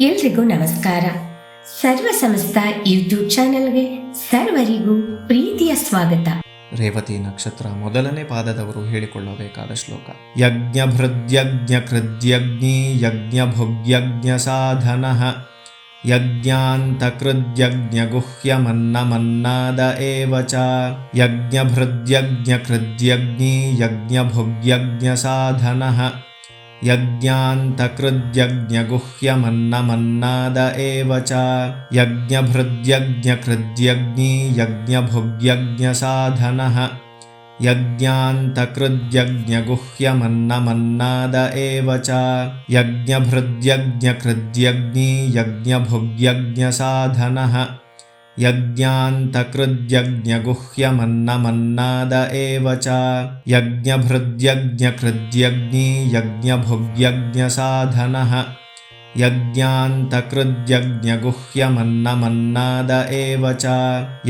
ಎಲ್ರಿಗೂ ನಮಸ್ಕಾರ. ಸರ್ವ ಸಮಸ್ತ ಯೂಟ್ಯೂಬ್ ಚಾನೆಲ್ಗೆ ಸರ್ವರಿಗೂ ಪ್ರೀತಿಯ ಸ್ವಾಗತ. ರೇವತಿ ನಕ್ಷತ್ರ ಮೊದಲನೇ ಪಾದದವರು ಹೇಳಿಕೊಳ್ಳಬೇಕಾದ ಶ್ಲೋಕ. ಯಜ್ಞಭೃದ್ಯಜ್ಞಕೃದ್ಯಗ್ನಿ ಯಜ್ಞಭುಗ್ಯಜ್ಞ ಸಾಧನಃ ಯಜ್ಞಾಂತಕೃದ್ಯಜ್ಞಗುಹ್ಯಮನ್ನಮನ್ನಾದ ಏವ ಚ. ಯಜ್ಞಭೃದ್ಯಜ್ಞಕೃದ್ಯಗ್ನಿ ಯಜ್ಞಭುಗ್ಯಜ್ಞ ಸಾಧನಃ ಯಜ್ಞಾಂತಕೃದ್ಯಜ್ಞಗುಹ್ಯಮನ್ನಮನ್ನಾದ ಏವ ಚ. ಯಜ್ಞಭೃದ್ಯಜ್ಞಕೃದ್ಯಗ್ನಿ ಯಜ್ಞಭುಗ್ಯಜ್ಞ ಸಾಧನಃ ಯಜ್ಞಾಂತಕೃದ್ಯಜ್ಞಗುಹ್ಯಮನ್ನಮನ್ನಾದ ಏವ ಚ. ಯಜ್ಞಭೃದ್ಯಜ್ಞಕೃದ್ಯಗ್ನಿ ಯಜ್ಞಭುಗ್ಯಜ್ಞ ಸಾಧನಃ ಯಜ್ಞಾಂತಕೃದ್ಯಜ್ಞಗುಹ್ಯಮನ್ನಮನ್ನಾದ ಏವ ಚ. ಯಜ್ಞಭೃದ್ಯಜ್ಞಕೃದ್ಯಗ್ನಿ ಯಜ್ಞಭುಗ್ಯಜ್ಞ ಸಾಧನಃ ಯಜ್ಞಾಂತಕೃದ್ಯಜ್ಞಗುಹ್ಯಮನ್ನಮನ್ನಾದ ಏವ ಚ.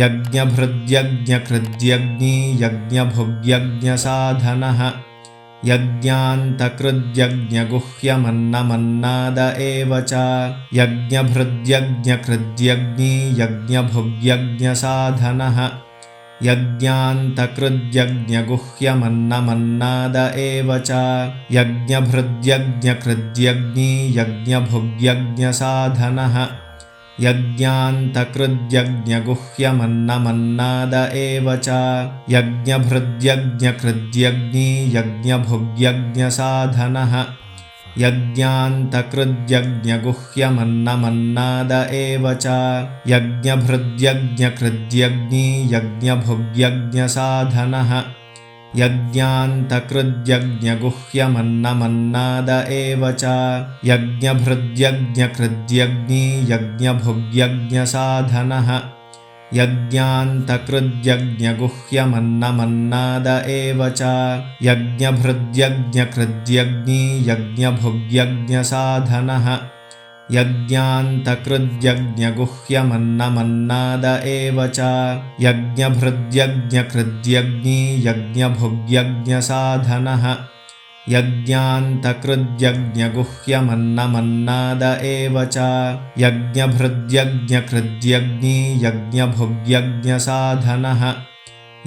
ಯಜ್ಞಭೃದ್ಯಜ್ಞಕೃದ್ಯಗ್ನಿ ಯಜ್ಞಭುಗ್ಯಜ್ಞ ಸಾಧನಃ ಯಜ್ಞಾಂತಕೃದ್ಯಜ್ಞಗುಹ್ಯಮನ್ನಮನ್ನಾದ ಏವ ಚ. ಯಜ್ಞಭೃದ್ಯಜ್ಞಕೃದ್ಯಗ್ನಿ ಯಜ್ಞಭುಗ್ಯಜ್ಞ ಸಾಧನಃ ಯಜ್ಞಾಂತಕೃದ್ಯಜ್ಞಗುಹ್ಯಮನ್ನಮನ್ನಾದ ಏವ ಚ. ಯಜ್ಞಭೃದ್ಯಜ್ಞಕೃದ್ಯಗ್ನಿ ಯಜ್ಞಭುಗ್ಯಜ್ಞ ಸಾಧನಃ ಯಜ್ಞಾಂತಕೃದ್ಯಜ್ಞಗುಹ್ಯಮನ್ನಮನ್ನಾದ ಏವ ಚ. ಯಜ್ಞಭೃದ್ಯಜ್ಞಕೃದ್ಯಗ್ನಿ ಯಜ್ಞಭುಗ್ಯಜ್ಞ ಸಾಧನಃ ಯಜ್ಞಾಂತಕೃದ್ಯಜ್ಞಗುಹ್ಯಮನ್ನಮನ್ನಾದ ಏವ ಚ. ಯಜ್ಞಭೃದ್ಯಜ್ಞಕೃದ್ಯಗ್ನಿ ಯಜ್ಞಭುಗ್ಯಜ್ಞ ಸಾಧನಃ ಯಜ್ಞಾಂತಕೃದ್ಯಜ್ಞಗುಹ್ಯಮನ್ನಮನ್ನಾದ ಏವ ಚ. ಯಜ್ಞಭೃದ್ಯಜ್ಞಕೃದ್ಯಗ್ನಿ ಯಜ್ಞಭುಗ್ಯಜ್ಞ ಸಾಧನಃ ಯಜ್ಞಾಂತಕೃದ್ಯಜ್ಞಗುಹ್ಯಮನ್ನಮನ್ನಾದ ಏವ ಚ. ಯಜ್ಞಭೃದ್ಯಜ್ಞಕೃದ್ಯಗ್ನಿ ಯಜ್ಞಭುಗ್ಯಜ್ಞ ಸಾಧನಃ ಯಜ್ಞಾಂತಕೃದ್ಯಜ್ಞಗುಹ್ಯಮನ್ನಮನ್ನಾದ ಏವ ಚ. ಯಜ್ಞಭೃದ್ಯಜ್ಞಕೃದ್ಯಗ್ನಿ ಯಜ್ಞಭುಗ್ಯಜ್ಞ ಸಾಧನಃ ಯಜ್ಞಾಂತಕೃದ್ಯಜ್ಞಗುಹ್ಯಮನ್ನಮನ್ನಾದ ಏವ ಚ. ಯಜ್ಞಭೃದ್ಯಜ್ಞಕೃದ್ಯಗ್ನಿ ಯಜ್ಞಭುಗ್ಯಜ್ಞ ಸಾಧನಃ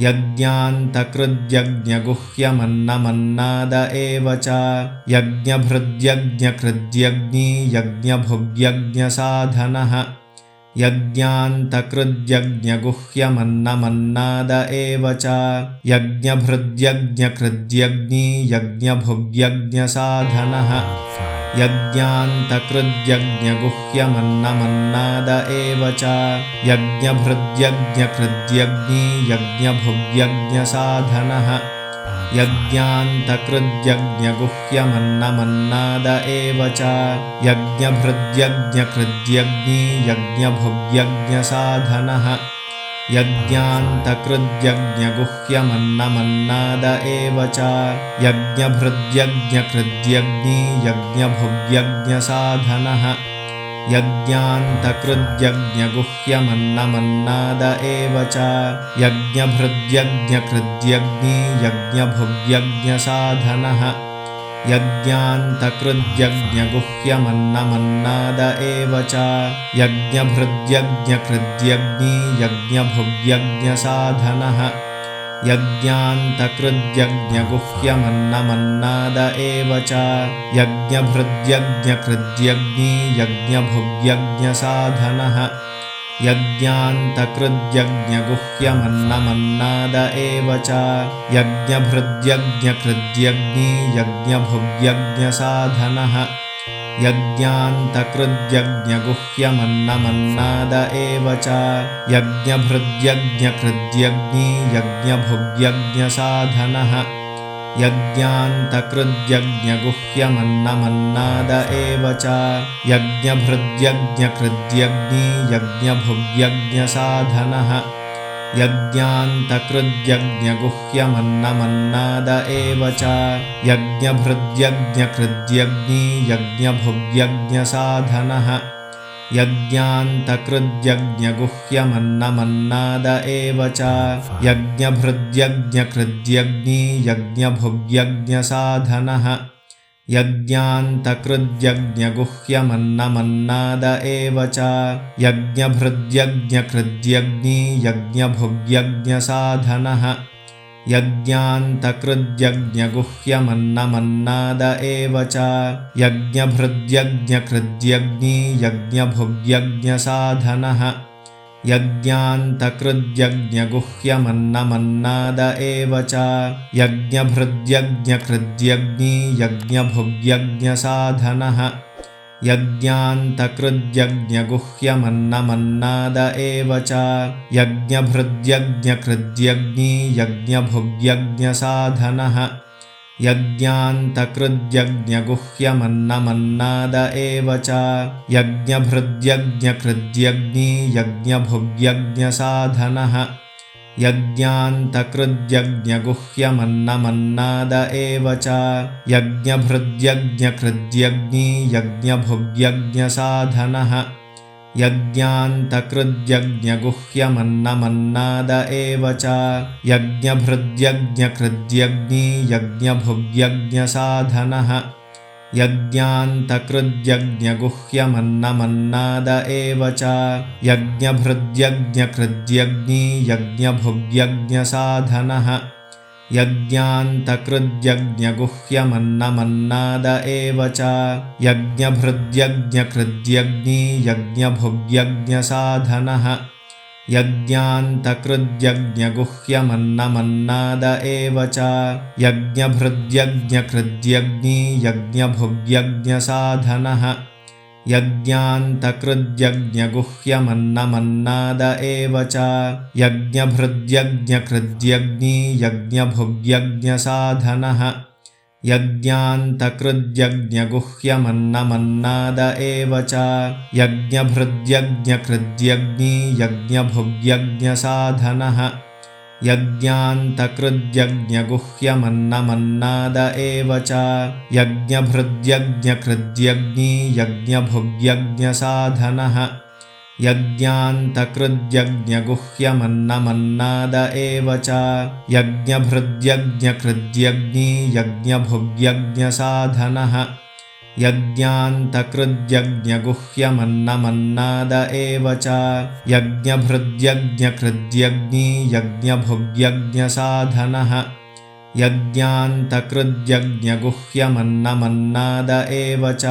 ಯಜ್ಞಾಂತಕೃದ್ಯಜ್ಞಗುಹ್ಯಮನ್ನಮನ್ನಾದ ಏವ ಚ. ಯಜ್ಞಭೃದ್ಯಜ್ಞಕೃದ್ಯಗ್ನಿ ಯಜ್ಞಭುಗ್ಯಜ್ಞ ಸಾಧನಃ ಯಜ್ಞಾಂತಕೃದ್ಯಜ್ಞಗುಹ್ಯಮನ್ನಮನ್ನಾದ ಏವ ಚ. ಯಜ್ಞಭೃದ್ಯಜ್ಞಕೃದ್ಯಗ್ನಿ ಯಜ್ಞಭುಗ್ಯಜ್ಞ ಸಾಧನಃ ಯಜ್ಞಾಂತಕೃದ್ಯಜ್ಞಗುಹ್ಯಮನ್ನಮನ್ನಾದ ಏವ ಚ. ಯಜ್ಞಭೃದ್ಯಜ್ಞಕೃದ್ಯಗ್ನಿ ಯಜ್ಞಭುಗ್ಯಜ್ಞ ಸಾಧನಃ ಯಜ್ಞಾಂತಕೃದ್ಯಜ್ಞಗುಹ್ಯಮನ್ನಮನ್ನಾದ ಏವ ಚ. ಯಜ್ಞಭೃದ್ಯಜ್ಞಕೃದ್ಯಗ್ನಿ ಯಜ್ಞಭುಗ್ಯಜ್ಞ ಸಾಧನಃ ಯಜ್ಞಾಂತಕೃದ್ಯಜ್ಞಗುಹ್ಯಮನ್ನಮನ್ನಾದ ಏವ ಚ. ಯಜ್ಞಭೃದ್ಯಜ್ಞಕೃದ್ಯಗ್ನಿ ಯಜ್ಞಭುಗ್ಯಜ್ಞ ಸಾಧನಃ ಯಜ್ಞಾಂತಕೃದ್ಯಜ್ಞಗುಹ್ಯಮನ್ನಮನ್ನಾದ ಏವ ಚ. ಯಜ್ಞಭೃದ್ಯಜ್ಞಕೃದ್ಯಗ್ನಿ ಯಜ್ಞಭುಗ್ಯಜ್ಞ ಸಾಧನಃ ಯಜ್ಞಾಂತಕೃದ್ಯಜ್ಞಗುಹ್ಯಮನ್ನಮನ್ನಾದ ಏವ ಚ. ಯಜ್ಞಭೃದ್ಯಜ್ಞಕೃದ್ಯಗ್ನಿ ಯಜ್ಞಭುಗ್ಯಜ್ಞ ಸಾಧನಃ ಯಜ್ಞಾಂತಕೃದ್ಯಜ್ಞಗುಹ್ಯಮನ್ನಮನ್ನಾದ ಏವ ಚ. ಯಜ್ಞಭೃದ್ಯಜ್ಞಕೃದ್ಯಗ್ನಿ ಯಜ್ಞಭುಗ್ಯಜ್ಞ ಸಾಧನಃ ಯಜ್ಞಾಂತಕೃದ್ಯಜ್ಞಗುಹ್ಯಮನ್ನಮನ್ನಾದ ಏವ ಚ. ಯಜ್ಞಭೃದ್ಯಜ್ಞಕೃದ್ಯಗ್ನಿ ಯಜ್ಞಭುಗ್ಯಜ್ಞ ಸಾಧನಃ ಯಜ್ಞಾಂತಕೃದ್ಯಜ್ಞಗುಹ್ಯಮನ್ನಮನ್ನಾದ ಏವ ಚ. ಯಜ್ಞಭೃದ್ಯಜ್ಞಕೃದ್ಯಗ್ನಿ ಯಜ್ಞಭುಗ್ಯಜ್ಞ ಸಾಧನಃ ಯಜ್ಞಾಂತಕೃದ್ಯಜ್ಞಗುಹ್ಯಮನ್ನಮನ್ನಾದ ಏವ ಚ. ಯಜ್ಞಭೃದ್ಯಜ್ಞಕೃದ್ಯಗ್ನಿ ಯಜ್ಞಭುಗ್ಯಜ್ಞ ಸಾಧನಃ ಯಜ್ಞಾಂತಕೃದ್ಯಜ್ಞಗುಹ್ಯಮನ್ನಮನ್ನಾದ ಏವ ಚ. ಯಜ್ಞಭೃದ್ಯಜ್ಞಕೃದ್ಯಗ್ನಿ ಯಜ್ಞಭುಗ್ಯಜ್ಞ ಸಾಧನಃ ಯಜ್ಞಾಂತಕೃದ್ಯಜ್ಞಗುಹ್ಯಮನ್ನಮನ್ನಾದ ಏವ ಚ. ಯಜ್ಞಭೃದ್ಯಜ್ಞಕೃದ್ಯಗ್ನಿ ಯಜ್ಞಭುಗ್ಯಜ್ಞ ಸಾಧನಃ यज्ञान्तकृद्यज्ञगुह्यमन्नमन्नाद एव च यज्ञभृद्यज्ञकृद्यग्नि यज्ञभुग्यज्ञसाधनः यज्ञान्तकृद्यज्ञगुह्यमन्नमन्नाद एव च यज्ञभृद्यज्ञकृद्यग्नि यज्ञभुग्यज्ञसाधनः यज्ञान्तकृद्यज्ञगुह्यमन्नमन्नाद एव च यज्ञभृद्यज्ञकृद्यग्नि यज्ञभुग्यज्ञसाधनः यज्ञान्तकृद्यज्ञगुह्यमन्नमन्नाद एव च यज्ञभृद्यज्ञकृद्यग्नि यज्ञभुग्यज्ञसाधनः यज्ञान्तकृद्यज्ञगुह्यमन्नमन्नाद एव च यज्ञभृद्यज्ञकृद्यग्नि यज्ञभुग्यज्ञसाधनः यज्ञान्तकृद्यज्ञगुह्यमन्नमन्नाद एव च यज्ञभृद्यज्ञकृद्यग्नि यज्ञभुग्यज्ञसाधनः यज्ञान्तकृद्यज्ञगुह्यमन्नमन्नाद एव च यज्ञभृद्यज्ञकृद्यग्नि यज्ञभुग्यज्ञसाधनः यज्ञान्तकृद्यज्ञगुह्यमन्नमन्नाद एव च यज्ञभृद्यज्ञकृद्यग्नि यज्ञभुग्यज्ञसाधनः यज्ञान्तकृद्यज्ञगुह्यमन्नमन्नाद एव च यज्ञभृद्यज्ञकृद्यग्नि यज्ञभुग्यज्ञसाधनः यज्ञान्तकृद्यज्ञगुह्यमन्नमन्नाद एव च यज्ञभृद्यज्ञकृद्यग्नि यज्ञभुग्यज्ञसाधनः यज्ञान्तकृद्यज्ञगुह्यमन्नमन्नाद एव च यज्ञभृद्यज्ञकृद्यग्नि यज्ञभुग्यज्ञसाधनः यज्ञान्तकृद्यज्ञगुह्यमन्नमन्नाद एव च यज्ञभृद्यज्ञकृद्यग्नि यज्ञभुग्यज्ञसाधनः यज्ञान्तकृद्यज्ञगुह्यमन्नमन्नाद एव च यज्ञभृद्यज्ञकृद्यग्नि यज्ञभुग्यज्ञसाधनः यज्ञान्तकृद्यज्ञगुह्यमन्नमन्नाद एव च यज्ञभृद्यज्ञकृद्यग्नि यज्ञभुग्यज्ञसाधनः यज्ञान्तकृद्यज्ञगुह्यमन्नमन्नाद एव च यज्ञभृद्यज्ञकृद्यग्नि यज्ञभुग्यज्ञसाधनः यज्ञान्तकृद्यज्ञगुह्यमन्नमन्नाद एव च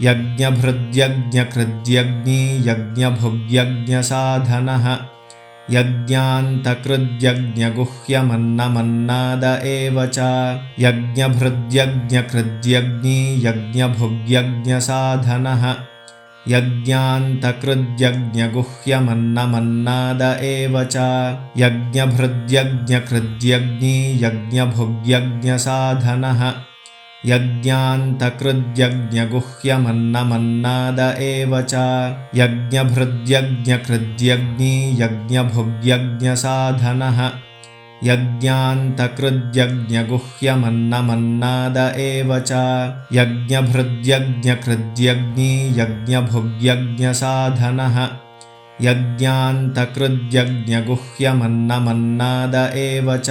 यज्ञभृद्यज्ञकृद्यग्नि यज्ञभुग्यज्ञसाधनः यज्ञान्तकृद्यज्ञगुह्यमन्नमन्नाद एव च यज्ञभृद्यज्ञकृद्यग्नि यज्ञभुग्यज्ञसाधनः यज्ञान्तकृद्यज्ञगुह्यमन्नमन्नाद एव च यज्ञभृद्यज्ञकृद्यग्नि यज्ञभुग्यज्ञसाधनः यज्ञान्तकृद्यज्ञगुह्यमन्नमन्नाद एव च यज्ञभृद्यज्ञकृद्यग्नि यज्ञभुग्यज्ञसाधनः यज्ञान्तकृद्यज्ञगुह्यमन्नमन्नाद एव च यज्ञभृद्यज्ञकृद्यग्नि यज्ञभुग्यज्ञसाधनः यज्ञान्तकृद्यज्ञगुह्यमन्नमन्नाद एव च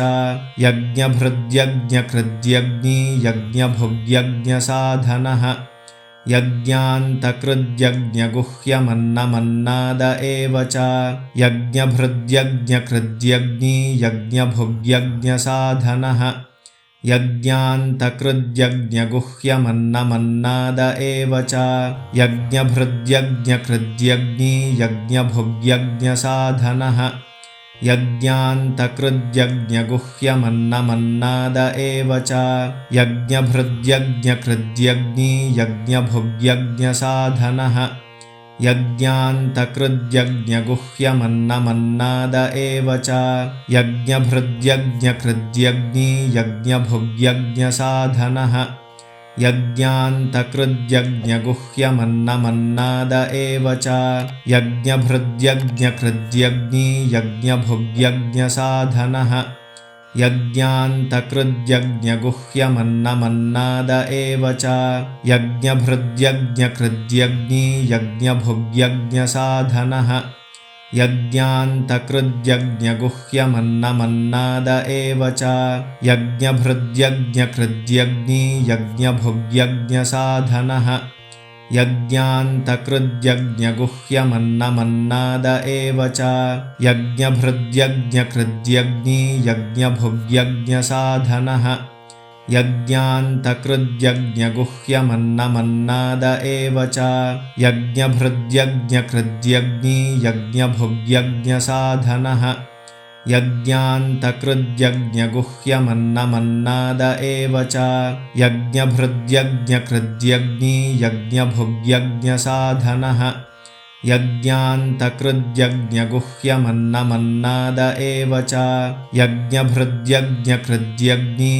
यज्ञभृद्यज्ञकृद्यग्नि यज्ञभुग्यज्ञसाधनः यज्ञान्तकृद्यज्ञगुह्यमन्नमन्नाद एव च यज्ञभृद्यज्ञकृद्यग्नि यज्ञभुग्यज्ञसाधनः यज्ञान्तकृद्यज्ञगुह्यमन्नमन्नाद एव च यज्ञभृद्यज्ञकृद्यग्नि यज्ञभुग्यज्ञसाधनः यज्ञान्तकृद्यज्ञगुह्यमन्नमन्नाद एव च यज्ञभृद्यज्ञकृद्यग्नि यज्ञभुग्यज्ञसाधनः यज्ञान्तकृद्यज्ञगुह्यमन्नमन्नाद एव च यज्ञभृद्यज्ञकृद्यग्नि यज्ञभुग्यज्ञसाधनः यज्ञान्तकृद्यज्ञगुह्यमन्नमन्नाद एव च यज्ञभृद्यज्ञकृद्यग्नि यज्ञभुग्यज्ञसाधनः यज्ञान्तकृद्यज्ञगुह्यमन्नमन्नाद एव च यज्ञभृद्यज्ञकृद्यग्नि यज्ञभुग्यज्ञसाधनः यज्ञान्तकृद्यज्ञगुह्यमन्नमन्नाद एव च यज्ञभृद्यज्ञकृद्यग्नि यज्ञभुग्यज्ञसाधनः यज्ञान्तकृद्यज्ञगुह्यमन्नमन्नाद एव च यज्ञभृद्यज्ञकृद्यग्नि यज्ञभुग्यज्ञसाधनः यज्ञान्तकृद्यज्ञगुह्यमन्नमन्नाद एव च यज्ञभृद्यज्ञकृद्यग्नि यज्ञभुग्यज्ञसाधनः यज्ञान्तकृद्यज्ञगुह्यमन्नमन्नाद एव च यज्ञभृद्यज्ञकृद्यग्नि यज्ञभुग्यज्ञसाधनः यज्ञान्तकृद्यज्ञगुह्यमन्नमन्नाद एव च यज्ञभृद्यज्ञकृद्यग्नि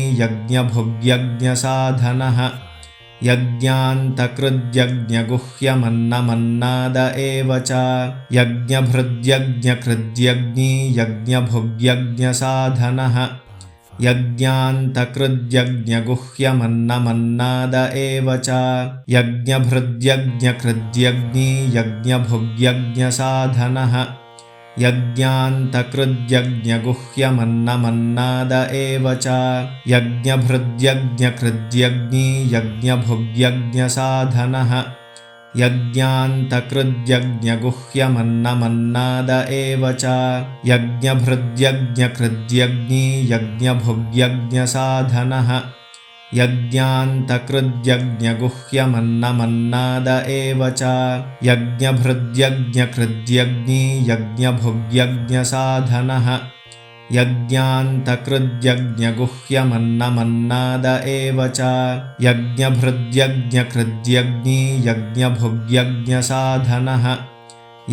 यज्ञभुग्यज्ञसाधनः यज्ञान्तकृद्यज्ञगुह्यमन्नमन्नाद एव च यज्ञभृद्यज्ञकृद्यग्नि यज्ञभुग्यज्ञसाधनः यज्ञान्तकृद्यज्ञगुह्यमन्नमन्नाद एव च यज्ञभृद्यज्ञकृद्यग्नि यज्ञभुग्यज्ञसाधनः यज्ञान्तकृद्यज्ञगुह्यमन्नमन्नाद एव च यज्ञभृद्यज्ञकृद्यग्नि यज्ञभुग्यज्ञसाधनः यज्ञान्तकृद्यज्ञगुह्यमन्नमन्नाद एव च यज्ञभृद्यज्ञकृद्यग्नि यज्ञभुग्यज्ञसाधनः यज्ञान्तकृद्यज्ञगुह्यमन्नमन्नाद एव च यज्ञभृद्यज्ञकृद्यग्नि यज्ञभुग्यज्ञसाधनः यज्ञान्तकृद्यज्ञगुह्यमन्नमन्नाद एव च यज्ञभृद्यज्ञकृद्यग्नि यज्ञभुग्यज्ञसाधनः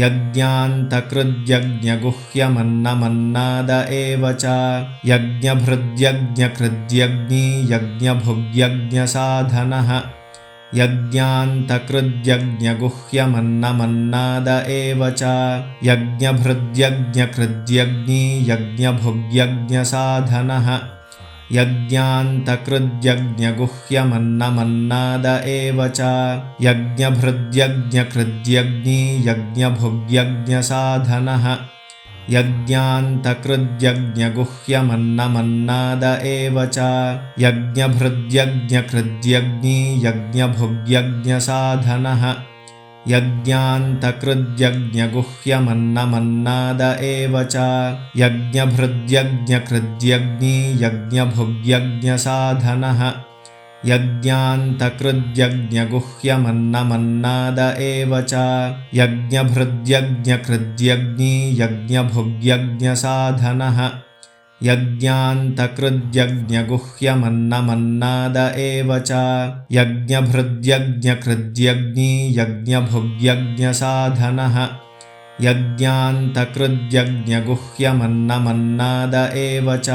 यज्ञान्तकृद्यज्ञगुह्यमन्नमन्नाद एव च यज्ञभृद्यज्ञकृद्यग्नि यज्ञभुग्यज्ञसाधनः यज्ञान्तकृद्यज्ञगुह्यमन्नमन्नाद एव च यज्ञभृद्यज्ञकृद्यग्नि यज्ञभुग्यज्ञसाधनः यज्ञान्तकृद्यज्ञगुह्यमन्नमन्नाद एव च यज्ञभृद्यज्ञकृद्यग्नि यज्ञभुग्यज्ञसाधनः यज्ञान्तकृद्यज्ञगुह्यमन्नमन्नाद एव च यज्ञभृद्यज्ञकृद्यग्नि यज्ञभुग्यज्ञसाधनः यज्ञान्तकृद्यज्ञगुह्यमन्नमन्नाद एव च यज्ञभृद्यज्ञकृद्यग्नि यज्ञभुग्यज्ञसाधनः यज्ञान्तकृद्यज्ञगुह्यमन्नमन्नाद एव च यज्ञभृद्यज्ञकृद्यग्नि यज्ञभुग्यज्ञसाधनः यज्ञान्तकृद्यज्ञगुह्यमन्नमन्नाद एव च यज्ञभृद्यज्ञकृद्यग्नि यज्ञभुग्यज्ञसाधनः यज्ञान्तकृद्यज्ञगुह्यमन्नमन्नाद एव च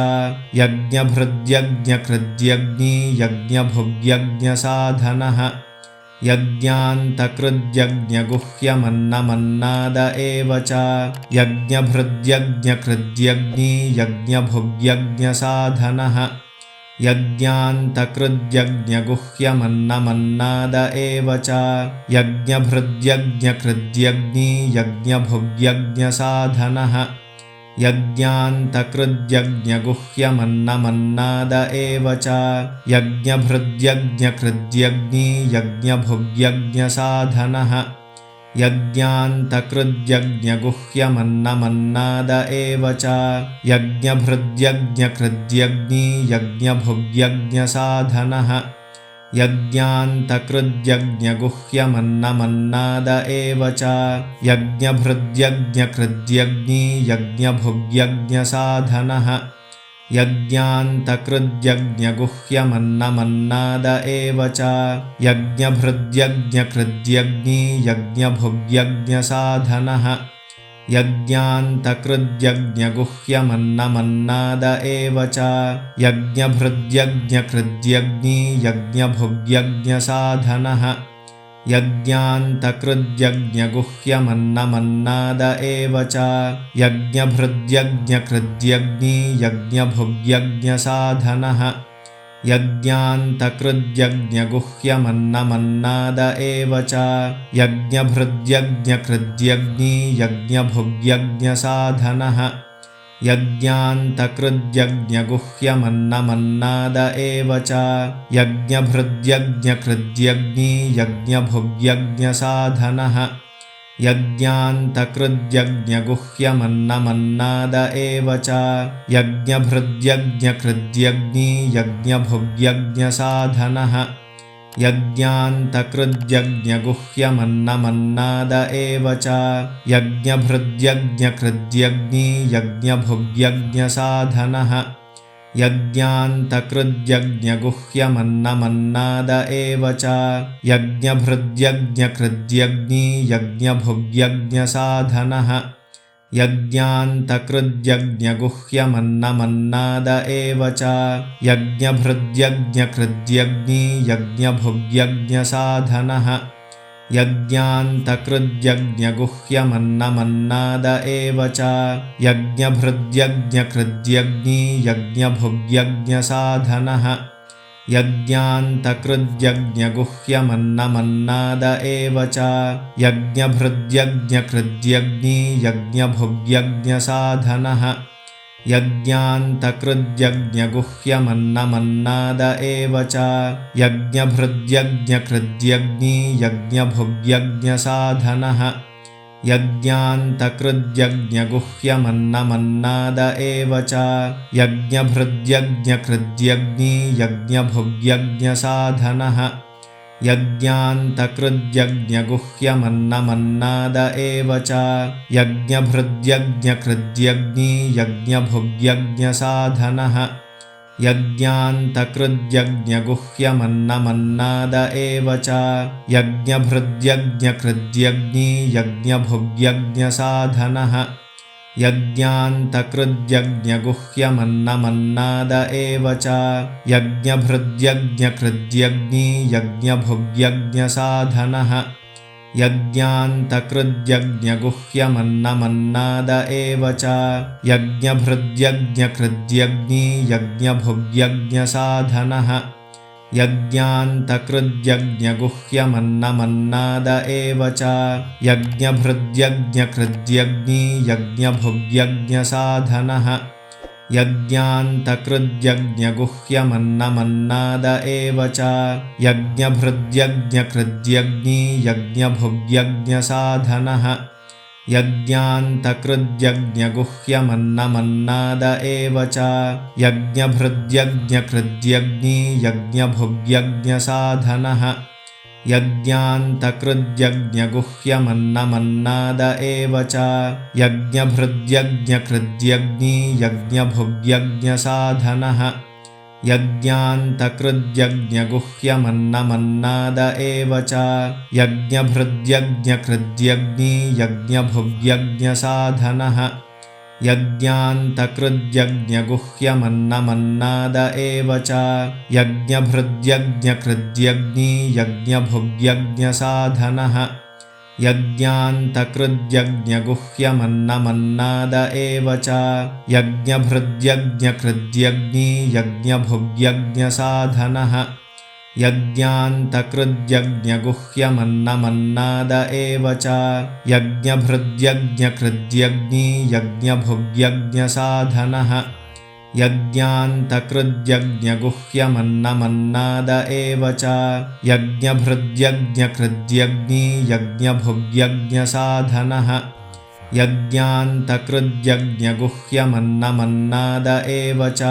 यज्ञभृद्यज्ञकृद्यग्नि यज्ञभुग्यज्ञसाधनः यज्ञान्तकृद्यज्ञगुह्यमन्नमन्नाद एव च यज्ञभृद्यज्ञकृद्यग्नि यज्ञभुग्यज्ञसाधनः यज्ञान्तकृद्यज्ञगुह्यमन्नमन्नाद एव च यज्ञभृद्यज्ञकृद्यग्नि यज्ञभुग्यज्ञसाधनः यज्ञान्तकृद्यज्ञगुह्यमन्नमन्नाद एव च यज्ञभृद्यज्ञकृद्यग्नि यज्ञभुग्यज्ञसाधनः यज्ञान्तकृद्यज्ञगुह्यमन्नमन्नाद एव च यज्ञभृद्यज्ञकृद्यग्नि यज्ञभुग्यज्ञसाधनः यज्ञान्तकृद्यज्ञगुह्यमन्नमन्नाद एव च यज्ञभृद्यज्ञकृद्यग्नि यज्ञभुग्यज्ञसाधनः यज्ञान्तकृद्यज्ञगुह्यमन्नमन्नाद एव च यज्ञभृद्यज्ञकृद्यग्नि यज्ञभुग्यज्ञसाधनः यज्ञान्तकृद्यज्ञगुह्यमन्नमन्नाद एव च यज्ञभृद्यज्ञकृद्यग्नि यज्ञभुग्यज्ञसाधनः यज्ञान्तकृद्यज्ञगुह्यमन्नमन्नाद एव च यज्ञभृद्यज्ञकृद्यग्नि यज्ञभुग्यज्ञसाधनः यज्ञान्तकृद्यज्ञगुह्यमन्नमन्नाद एव च यज्ञभृद्यज्ञकृद्यग्नि यज्ञभुग्यज्ञसाधनः यज्ञान्तकृद्यज्ञगुह्यमन्नमन्नाद एव च यज्ञभृद्यज्ञकृद्यग्नि यज्ञभुग्यज्ञसाधनः यज्ञान्तकृद्यज्ञगुह्यमन्नमन्नाद एव च यज्ञभृद्यज्ञकृद्यग्नि यज्ञभुग्यज्ञसाधनः यज्ञान्तकृद्यज्ञगुह्यमन्नमन्नाद एव च यज्ञभृद्यज्ञकृद्यग्नि यज्ञभुग्यज्ञसाधनः यज्ञान्तकृद्यज्ञगुह्यमन्नमन्नाद एव च यज्ञभृद्यज्ञकृद्यग्नि यज्ञभुग्यज्ञसाधनः यज्ञान्तकृद्यज्ञगुह्यमन्नमन्नाद एव च यज्ञभृद्यज्ञकृद्यग्नि यज्ञभुग्यज्ञसाधनः यज्ञान्तकृद्यज्ञगुह्यमन्नमन्नाद एव च यज्ञभृद्यज्ञकृद्यग्नि यज्ञभुग्यज्ञसाधनः यज्ञान्तकृद्यज्ञगुह्यमन्नमन्नाद एव च यज्ञभृद्यज्ञकृद्यग्नि यज्ञभुग्यज्ञसाधनः यज्ञान्तकृद्यज्ञगुह्यमन्नमन्नाद एव च यज्ञभृद्यज्ञकृद्यग्नि यज्ञभुग्यज्ञसाधनः यज्ञान्तकृद्यज्ञगुह्यमन्नमन्नाद एव च यज्ञभृद्यज्ञकृद्यग्नि यज्ञभुग्यज्ञसाधनः यज्ञान्तकृद्यज्ञगुह्यमन्नमन्नाद एव च यज्ञभृद्यज्ञकृद्यग्नि यज्ञभुग्यज्ञसाधनः यज्ञान्तकृद्यज्ञगुह्यमन्नमन्नाद एव च यज्ञभृद्यज्ञकृद्यग्नि यज्ञभुग्यज्ञसाधनः यज्ञान्तकृद्यज्ञगुह्यमन्नमन्नाद एव च यज्ञभृद्यज्ञकृद्यग्नि यज्ञभुग्यज्ञसाधनः यज्ञान्तकृद्यज्ञगुह्यमन्नमन्नाद एव च यज्ञभृद्यज्ञकृद्यग्नि यज्ञभुग्यज्ञसाधनः यज्ञान्तकृद्यज्ञगुह्यमन्नमन्नाद एव च यज्ञभृद्यज्ञकृद्यग्नि यज्ञभुग्यज्ञसाधनः यज्ञान्तकृद्यज्ञगुह्यमन्नमन्नाद एव च यज्ञभृद्यज्ञकृद्यग्नि यज्ञभुग्यज्ञसाधनः यज्ञान्तकृद्यज्ञगुह्यमन्नमन्नाद एव च यज्ञभृद्यज्ञकृद्यग्नि यज्ञभुग्यज्ञसाधनः यज्ञान्तकृद्यज्ञगुह्यमन्नमन्नाद एव च यज्ञभृद्यज्ञकृद्यग्नि यज्ञभुग्यज्ञसाधनः यज्ञान्तकृद्यज्ञगुह्यमन्नमन्नाद एव च यज्ञभृद्यज्ञकृद्यग्नि यज्ञभुग्यज्ञसाधनः यज्ञान्तकृद्यज्ञगुह्यमन्नमन्नाद एव च यज्ञभृद्यज्ञकृद्यग्नि यज्ञभुग्यज्ञसाधनः यज्ञान्तकृद्यज्ञगुह्यमन्नमन्नाद एव च यज्ञभृद्यज्ञकृद्यग्नि यज्ञभुग्यज्ञसाधनः यज्ञान्तकृद्यज्ञगुह्यमन्नमन्नाद एव च यज्ञभृद्यज्ञकृद्यग्नि यज्ञभुग्यज्ञसाधनः यज्ञान्तकृद्यज्ञगुह्यमन्नमन्नाद एव च यज्ञभृद्यज्ञकृद्यग्नि यज्ञभुग्यज्ञसाधनः यज्ञान्तकृद्यज्ञगुह्यमन्नमन्नाद एव च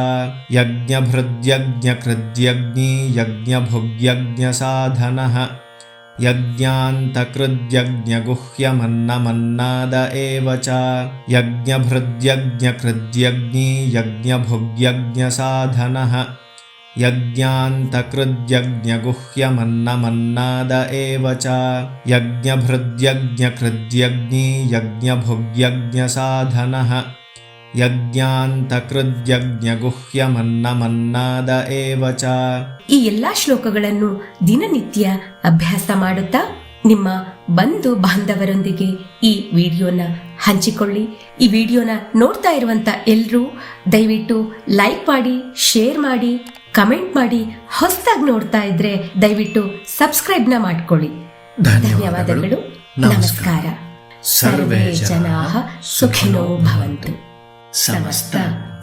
यज्ञभृद्यज्ञकृद्यग्नि यज्ञभुग्यज्ञसाधनः यज्ञान्तकृद्यज्ञगुह्यमन्नमन्नाद एव च यज्ञभृद्यज्ञकृद्यग्नि यज्ञभुग्यज्ञसाधनः यज्ञान्तकृद्यज्ञगुह्यमन्नमन्नाद एव च यज्ञभृद्यज्ञकृद्यग्नि यज्ञभुग्यज्ञसाधनः यज्ञान्तकृद्यज्ञगुह्यमन्नमन्नाद एव च. ಈ ಎಲ್ಲಾ ಶ್ಲೋಕಗಳನ್ನು ದಿನನಿತ್ಯ ಅಭ್ಯಾಸ ಮಾಡುತ್ತಾ ನಿಮ್ಮ ಬಂಧು ಬಾಂಧವರೊಂದಿಗೆ ಈ ವಿಡಿಯೋನ ಹಂಚಿಕೊಳ್ಳಿ. ಈ ವಿಡಿಯೋನ ನೋಡ್ತಾ ಇರುವಂತ ಎಲ್ಲರೂ ದಯವಿಟ್ಟು ಲೈಕ್ ಮಾಡಿ, ಶೇರ್ ಮಾಡಿ, ಕಮೆಂಟ್ ಮಾಡಿ. ಹೊಸದಾಗಿ ನೋಡ್ತಾ ಇದ್ರೆ ದಯವಿಟ್ಟು ಸಬ್ಸ್ಕ್ರೈಬ್ನ ಮಾಡ್ಕೊಳ್ಳಿ. ಧನ್ಯವಾದಗಳು. ನಮಸ್ಕಾರ. ಸರ್ವೇ ಜನಾಃ ಸುಖಿನೋ ಭವಂತು. ಸಮಸ್ತ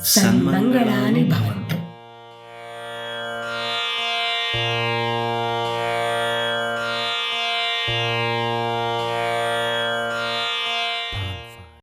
ಸನ್ಮಂಗಳಾನಿ ಭವಂತು.